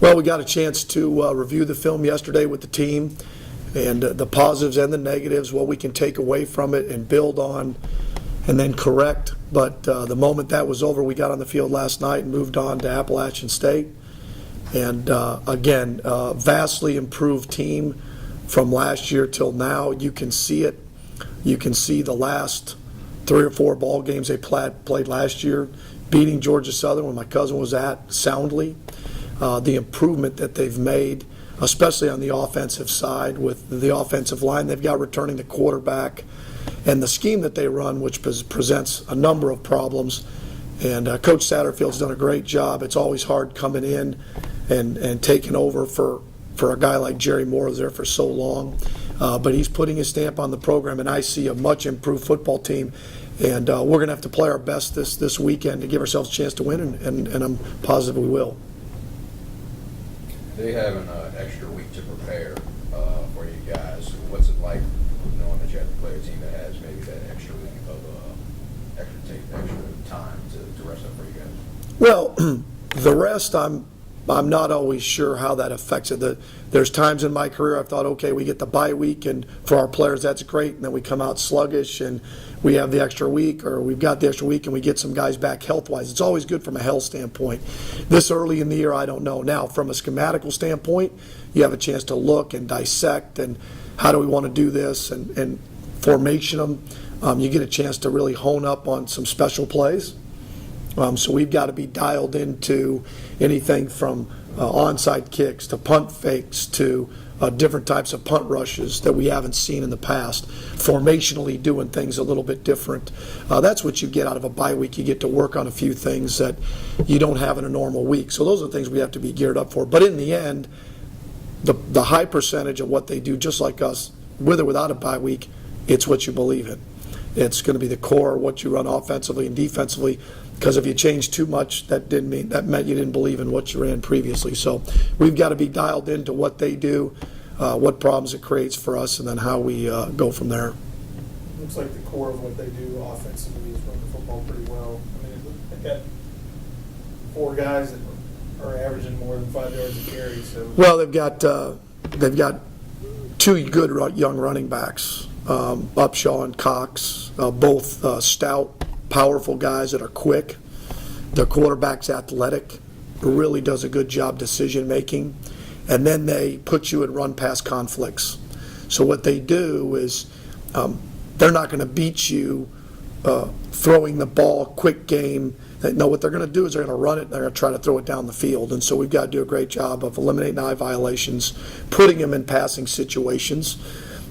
Well, we got a chance to review the film yesterday with the team, and the positives and the negatives, what we can take away from it and build on and then correct. But the moment that was over, we got on the field last night and moved on to Appalachian State. And again, vastly improved team from last year till now. You can see it. You can see the last 3 or 4 ball games they played last year, beating Georgia Southern when my cousin was at soundly. The improvement that they've made, especially on the offensive side with the offensive line they've got returning the quarterback, and the scheme that they run, which presents a number of problems. And Coach Satterfield's done a great job. It's always hard coming in and taking over for a guy like Jerry Moore, who's there for so long. But he's putting his stamp on the program, and I see a much improved football team. And we're going to have to play our best this weekend to give ourselves a chance to win, and I'm positive we will. They have an extra week to prepare for you guys. What's it like knowing that you have to play a team that has maybe that extra week of extra time to rest up for you guys? Well, the rest, I'm not always sure how that affects it. There's times in my career I've thought, okay, we get the bye week, and for our players that's great, and then we come out sluggish, and we have the extra week, or we've got the extra week, and we get some guys back health-wise. It's always good from a health standpoint. This early in the year, I don't know. Now, from a schematical standpoint, you have a chance to look and dissect, and how do we want to do this, and formation them. You get a chance to really hone up on some special plays. So we've got to be dialed into anything from onside kicks to punt fakes to different types of punt rushes that we haven't seen in the past. Formationally doing things a little bit different. That's what you get out of a bye week. You get to work on a few things that you don't have in a normal week. So those are things we have to be geared up for. But in the end, the high percentage of what they do, just like us, with or without a bye week, it's what you believe in. It's going to be the core of what you run offensively and defensively. Because if you change too much, that meant you didn't believe in what you ran previously. So we've got to be dialed into what they do, what problems it creates for us, and then how we go from there. Looks like the core of what they do offensively is run the football pretty well. I mean, they've got 4 guys that are averaging more than 5 yards a carry. So well, they've got 2 good young running backs, Upshaw and Cox, both stout, powerful guys that are quick. Their quarterback's athletic, really does a good job decision making, and then they put you in run pass conflicts. So what they do is they're not going to beat you throwing the ball, quick game. They know what they're going to do is they're going to run it, and they're going to try to throw it down the field. And so we've got to do a great job of eliminating eye violations, putting them in passing situations,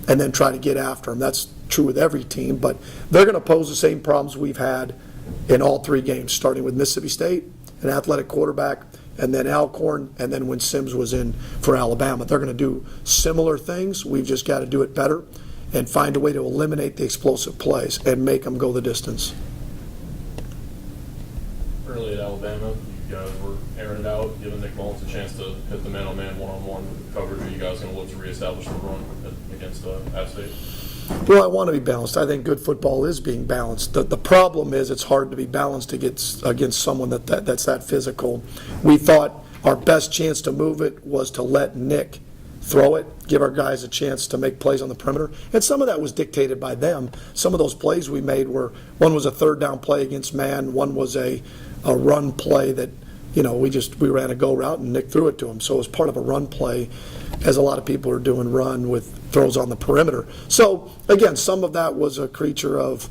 and then try to get after them. That's true with every team, but they're going to pose the same problems we've had in all 3 games, starting with Mississippi State, an athletic quarterback, and then Alcorn, and then when Sims was in for Alabama. They're going to do similar things. We've just got to do it better and find a way to eliminate the explosive plays and make them go the distance. Early at Alabama, you guys were airing it out, giving Nick Mullins a chance to hit the man-on-man, one-on-one coverage. Are you guys going to look to reestablish the run against App State? Well, I want to be balanced. I think good football is being balanced. The problem is it's hard to be balanced against someone that's that physical. We thought our best chance to move it was to let Nick throw it, give our guys a chance to make plays on the perimeter. And some of that was dictated by them. Some of those plays we made were, one was a 3rd down play against man, one was a run play that, we ran a go route and Nick threw it to him. So it was part of a run play, as a lot of people are doing run with throws on the perimeter. So again, some of that was a creature of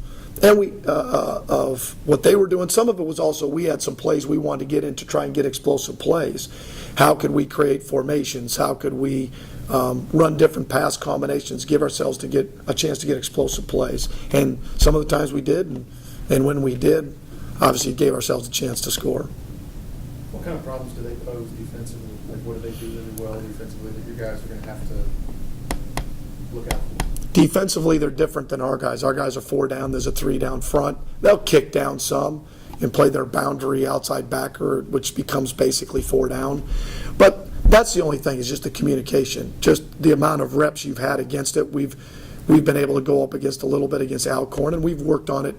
what they were doing. Some of it was also we had some plays we wanted to get in to try and get explosive plays. How could we create formations? How could we run different pass combinations, give ourselves to get a chance to get explosive plays? And some of the times we did, and when we did, obviously gave ourselves a chance to score. what kind of problems do they pose defensively? Like, what do they do really well defensively that you guys are going to have to look out for? Defensively, they're different than our guys. Our guys are 4 down. There's a 3 down front. They'll kick down some and play their boundary outside backer, which becomes basically 4 down. But that's the only thing, is just the communication, just the amount of reps you've had against it. We've been able to go up against a little bit against Alcorn, and we've worked on it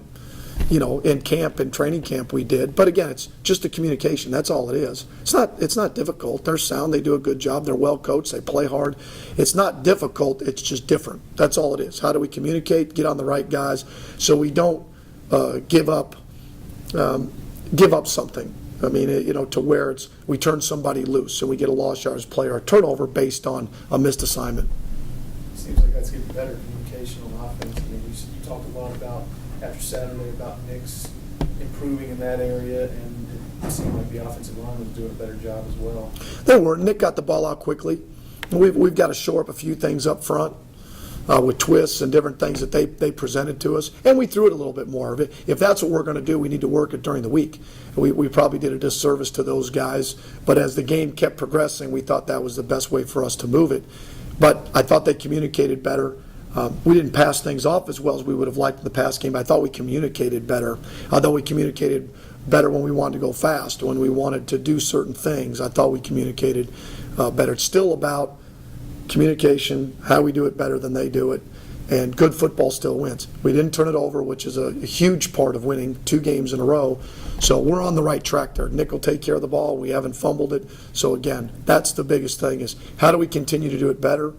in camp and training camp we did. But again, it's just the communication. That's all it is. It's not difficult. They're sound. They do a good job. They're well coached. They play hard. It's not difficult. It's just different. That's all it is. How do we communicate, get on the right guys so we don't give up something. I mean, to where we turn somebody loose and we get a lost yards play or a turnover based on a missed assignment. Seems like that's getting better communication on offense. I mean, you talked a lot about after Saturday about Nick's improving in that area, and it seemed like the offensive line was doing a better job as well. They were. Nick got the ball out quickly. We've got to shore up a few things up front with twists and different things that they presented to us, and we threw it a little bit more of it. If that's what we're going to do, we need to work it during the week. We probably did a disservice to those guys, but as the game kept progressing, we thought that was the best way for us to move it. But I thought they communicated better. We didn't pass things off as well as we would have liked in the past game. I thought we communicated better. Although we communicated better when we wanted to go fast, when we wanted to do certain things, I thought we communicated better. It's still about communication, how we do it better than they do it, and good football still wins. We didn't turn it over, which is a huge part of winning 2 games in a row. So we're on the right track there. Nick will take care of the ball. We haven't fumbled it. So again, that's the biggest thing is how do we continue to do it better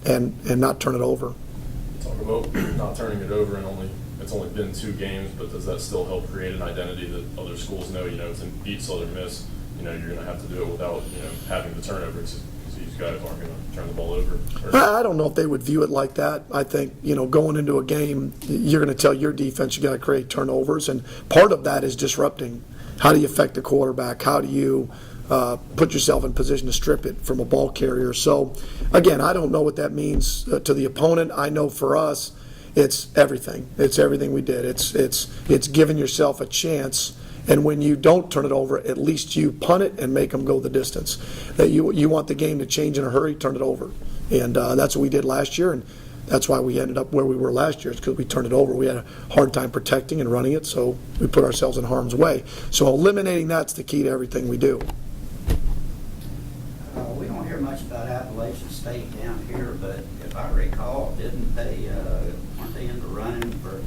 and not turn it over. Talk about not turning it over, and it's only been 2 games, but does that still help create an identity that other schools know, to beat Southern Miss, you're going to have to do it without, having the turnovers, because these guys aren't going to turn the ball over? I don't know if they would view it like that. I think, going into a game, you're going to tell your defense you got to create turnovers, and part of that is disrupting. How do you affect the quarterback? How do you put yourself in position to strip it from a ball carrier? So, again, I don't know what that means to the opponent. I know for us, it's everything. It's everything we did. It's giving yourself a chance. And when you don't turn it over, at least you punt it and make them go the distance. That you want the game to change in a hurry, turn it over. And that's what we did last year, and that's why we ended up where we were last year. It's because we turned it over. We had a hard time protecting and running it, so we put ourselves in harm's way. So eliminating that's the key to everything we do. We don't hear much about Appalachian State down here, but if I recall, weren't they in the running for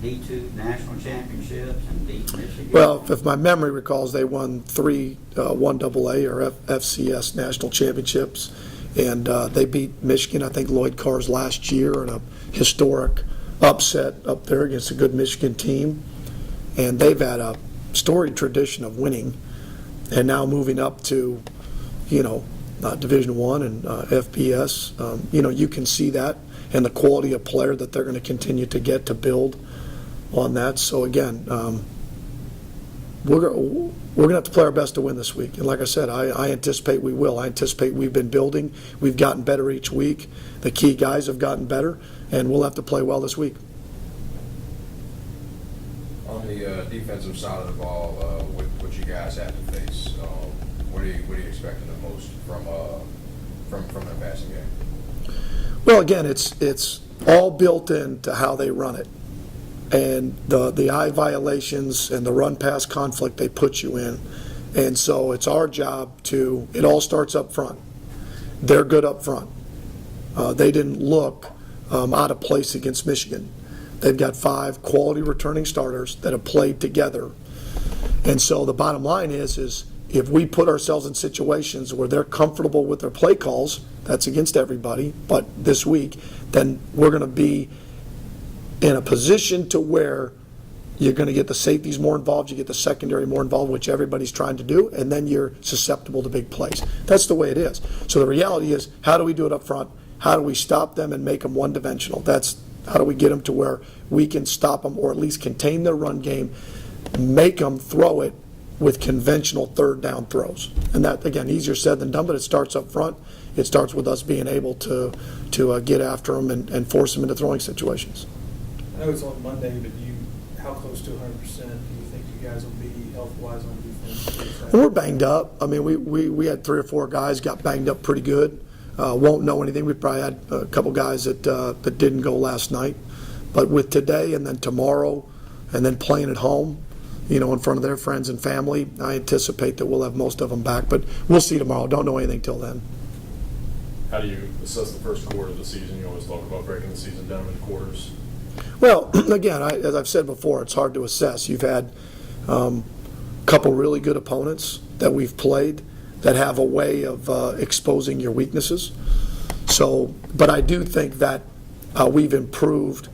D2 national championships and beat Michigan? Well, if my memory recalls, they won 3 1AA or FCS national championships, and they beat Michigan, I think Lloyd Carr's last year, in a historic upset up there against a good Michigan team. And they've had a storied tradition of winning, and now moving up to, Division I and FBS. You can see that and the quality of player that they're going to continue to get to build on that. So again, we're going to have to play our best to win this week. And like I said, I anticipate we will. I anticipate we've been building. We've gotten better each week. The key guys have gotten better, and we'll have to play well this week. On the defensive side of the ball, what you guys have to face, what are you expecting the most from the passing game? Well, again, it's all built into how they run it. And the eye violations and the run-pass conflict they put you in. And so it's our job it all starts up front. They're good up front. They didn't look out of place against Michigan. They've got 5 quality returning starters that have played together. And so the bottom line is if we put ourselves in situations where they're comfortable with their play calls, that's against everybody, but this week, then we're going to be in a position to where you're going to get the safeties more involved, you get the secondary more involved, which everybody's trying to do, and then you're susceptible to big plays. That's the way it is. So the reality is, how do we do it up front? How do we stop them and make them one-dimensional? That's how do we get them to where we can stop them or at least contain their run game, make them throw it with conventional third down throws. And that, again, easier said than done, but it starts up front. It starts with us being able to get after them and force them into throwing situations. I know it's on Monday, but how close to 100% do you think you guys will be health-wise on defense? And we're banged up. I mean, we had 3 or 4 guys got banged up pretty good. Won't know anything. We probably had a couple guys that didn't go last night. But with today and then tomorrow and then playing at home, in front of their friends and family, I anticipate that we'll have most of them back. But we'll see tomorrow. Don't know anything till then. How do you assess the first quarter of the season? You always talk about breaking the season down into quarters. Well, again, as I've said before, it's hard to assess. You've had a couple really good opponents that we've played that have a way of exposing your weaknesses. So, but I do think that we've improved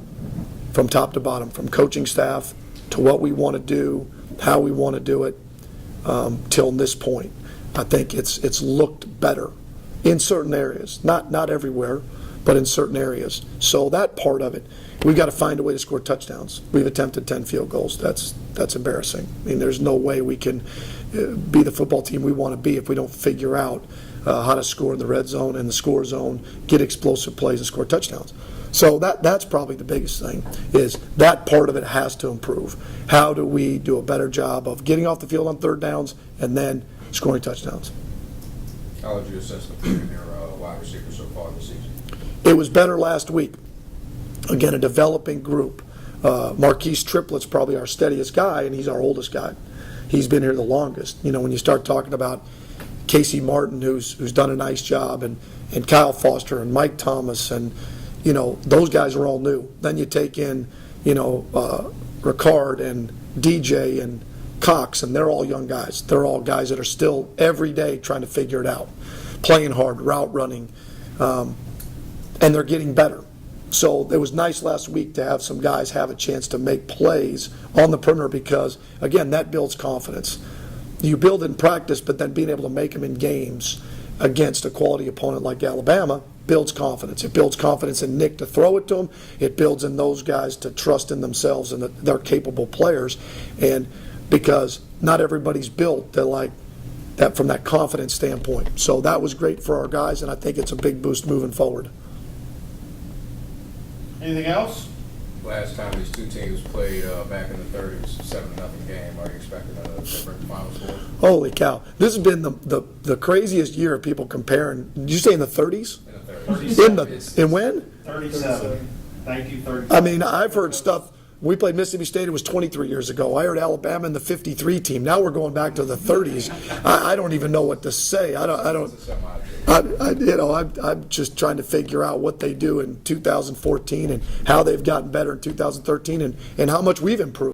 from top to bottom, from coaching staff to what we want to do, how we want to do it, till this point. I think it's looked better in certain areas, not everywhere, but in certain areas. So that part of it, we've got to find a way to score touchdowns. We've attempted 10 field goals. That's embarrassing. I mean, there's no way we can be the football team we want to be if we don't figure out how to score in the red zone and the score zone, get explosive plays, and score touchdowns. So that's probably the biggest thing, is that part of it has to improve. How do we do a better job of getting off the field on third downs and then scoring touchdowns? How would you assess the play in your wide receivers so far this season? It was better last week. Again, a developing group. Marquise Triplett's probably our steadiest guy, and he's our oldest guy. He's been here the longest. You know, when you start talking about Casey Martin, who's done a nice job, and Kyle Foster and Mike Thomas, and you know, those guys are all new. Then you take in, you know, Ricard and DJ and Cox, and they're all young guys. They're all guys that are still every day trying to figure it out, playing hard, route running, and they're getting better. So it was nice last week to have some guys have a chance to make plays on the perimeter because, again, that builds confidence. You build in practice, but then being able to make them in games against a quality opponent like Alabama builds confidence. It builds confidence in Nick to throw it to them. It builds in those guys to trust in themselves and that they're capable players. And because not everybody's built to like that from that confidence standpoint. So that was great for our guys, and I think it's a big boost moving forward. Anything else? Last time these two teams played back in the 30s, 7-0 game. Are you expecting a different final score? Holy cow. This has been the craziest year of people comparing. Did you say in the 30s? In the 30s. In when? 37. Thank you, 37. I mean, I've heard stuff. We played Mississippi State, it was 23 years ago. I heard Alabama in the 53 team. Now we're going back to the 30s. I don't even know what to say. I'm just trying to figure out what they do in 2014 and how they've gotten better in 2013 and how much we've improved.